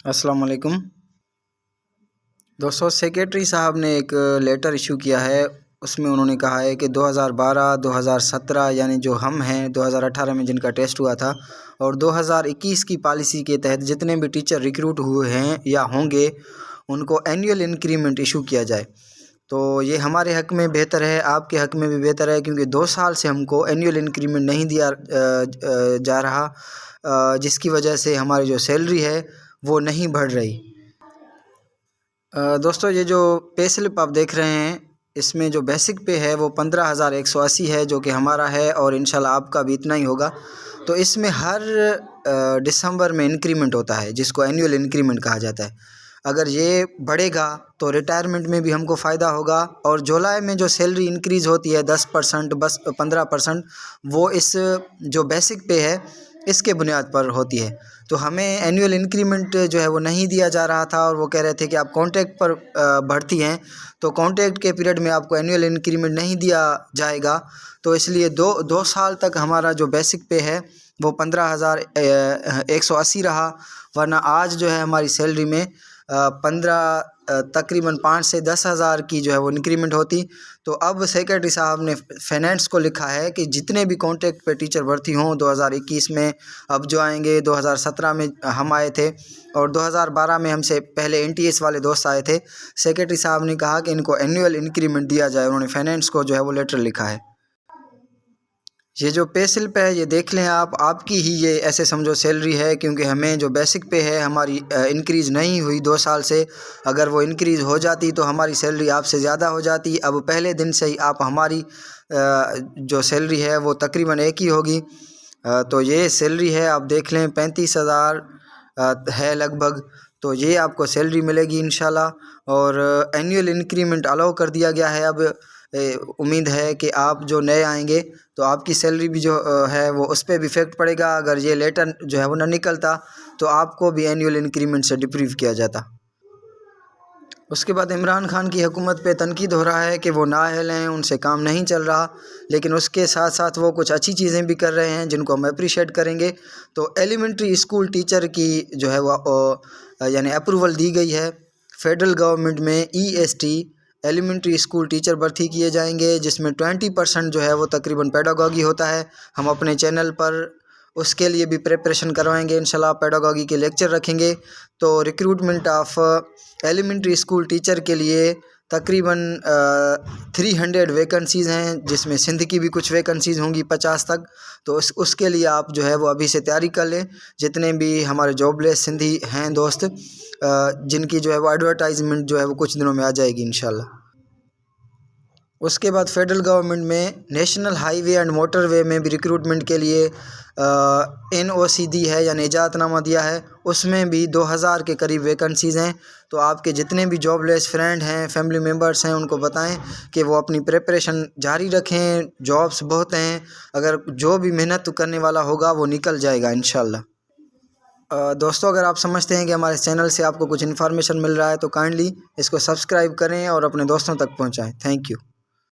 अस्सलाम वालेकुम दोस्तों, सेक्रेटरी साहब ने एक लेटर इशू किया है। उसमें उन्होंने कहा है कि 2012, 2017 यानी जो हम हैं 2018 में जिनका टेस्ट हुआ था और 2021 की पॉलिसी के तहत जितने भी टीचर रिक्रूट हुए हैं या होंगे उनको एनुअल इंक्रीमेंट इशू किया जाए। तो ये हमारे हक़ में बेहतर है, आपके हक़ में भी बेहतर है, क्योंकि 2 साल से हमको एनुअल इंक्रीमेंट नहीं दिया जा रहा, जिसकी वजह से हमारी जो सैलरी है वो नहीं बढ़ रही। दोस्तों, ये जो पे स्लिप आप देख रहे हैं इसमें जो बेसिक पे है वो 15,180 है, जो कि हमारा है और इंशाल्लाह आपका भी इतना ही होगा। तो इसमें हर दिसंबर में इंक्रीमेंट होता है, जिसको एनुअल इंक्रीमेंट कहा जाता है। अगर ये बढ़ेगा तो रिटायरमेंट में भी हमको फ़ायदा होगा। और जुलाई में जो सैलरी इंक्रीज़ होती है 10%, बस 15%, वो इस जो बेसिक पे है इसके बुनियाद पर होती है। तो हमें एनुअल इंक्रीमेंट जो है वो नहीं दिया जा रहा था और वो कह रहे थे कि आप कॉन्ट्रैक्ट पर भर्ती हैं, तो कॉन्ट्रैक्ट के पीरियड में आपको एनुअल इंक्रीमेंट नहीं दिया जाएगा। तो इसलिए दो साल तक हमारा जो बेसिक पे है वो 15,180 रहा, वरना आज जो है हमारी सैलरी में तकरीबन 5 से 10 हज़ार की जो है वो इंक्रीमेंट होती। तो अब सेक्रेटरी साहब ने फाइनेंस को लिखा है कि जितने भी कॉन्ट्रैक्ट पे टीचर भर्ती हों 2021 में, अब जो आएंगे 2017 में हम आए थे और 2012 में हमसे पहले NTS वाले दोस्त आए थे, सेक्रेटरी साहब ने कहा कि इनको एनुअल इंक्रीमेंट दिया जाए। उन्होंने फाइनेंस को जो है वो लेटर लिखा है। ये जो पे स्लिप है ये देख लें आप, आपकी ही ये ऐसे समझो सैलरी है, क्योंकि हमें जो बेसिक पे है हमारी इंक्रीज़ नहीं हुई 2 साल से। अगर वो इंक्रीज़ हो जाती तो हमारी सैलरी आपसे ज़्यादा हो जाती। अब पहले दिन से ही आप हमारी जो सैलरी है वो तकरीबन एक ही होगी। तो ये सैलरी है, आप देख लें 35,000 है लगभग। तो ये आपको सैलरी मिलेगी इंशाल्लाह। और एनुअल इंक्रीमेंट अलाउ कर दिया गया है। अब उम्मीद है कि आप जो नए आएंगे तो आपकी सैलरी भी जो है वो उस पर भी इफ़ेक्ट पड़ेगा। अगर ये लेटर जो है वो ना निकलता तो आपको भी एनुअल इंक्रीमेंट से डिप्रीव किया जाता। उसके बाद इमरान खान की हुकूमत पे तनकीद हो रहा है कि वो नाअहल हैं, उनसे काम नहीं चल रहा, लेकिन उसके साथ साथ वो कुछ अच्छी चीज़ें भी कर रहे हैं जिनको हम अप्रिशिएट करेंगे। तो एलिमेंट्री स्कूल टीचर की जो है वो यानी अप्रूवल दी गई है। फेडरल गवर्नमेंट में EST एलिमेंट्री स्कूल टीचर भर्ती किए जाएंगे, जिसमें 20% जो है वो तकरीबन पेडागॉगी होता है। हम अपने चैनल पर उसके लिए भी प्रिपरेशन करवाएंगे इंशाल्लाह, पेडागॉगी के लेक्चर रखेंगे। तो recruitment of elementary school teacher के लिए तकरीबन 300 वैकेंसीज़ हैं, जिसमें सिंध की भी कुछ वैकेंसीज़ होंगी 50 तक। तो उसके लिए आप जो है वो अभी से तैयारी कर लें। जितने भी हमारे जॉबलेस सिंधी हैं दोस्त, जिनकी जो है वो एडवर्टाइजमेंट जो है वो कुछ दिनों में आ जाएगी इंशाल्लाह। उसके बाद फेडरल गवर्नमेंट में नेशनल हाईवे एंड मोटरवे में भी रिक्रूटमेंट के लिए NOC दी है, यानी इजाज़तनामा दिया है। उसमें भी 2000 के करीब वैकेंसीज़ हैं। तो आपके जितने भी जॉबलेस फ्रेंड हैं, फैमिली मेम्बर्स हैं, उनको बताएं कि वो अपनी प्रिपरेशन जारी रखें। जॉब्स बहुत हैं, अगर जो भी मेहनत करने वाला होगा वो निकल जाएगा इंशाल्लाह। दोस्तों, अगर आप समझते हैं कि हमारे चैनल से आपको कुछ इन्फॉर्मेशन मिल रहा है तो काइंडली इसको सब्सक्राइब करें और अपने दोस्तों तक पहुंचाएं। Thank you.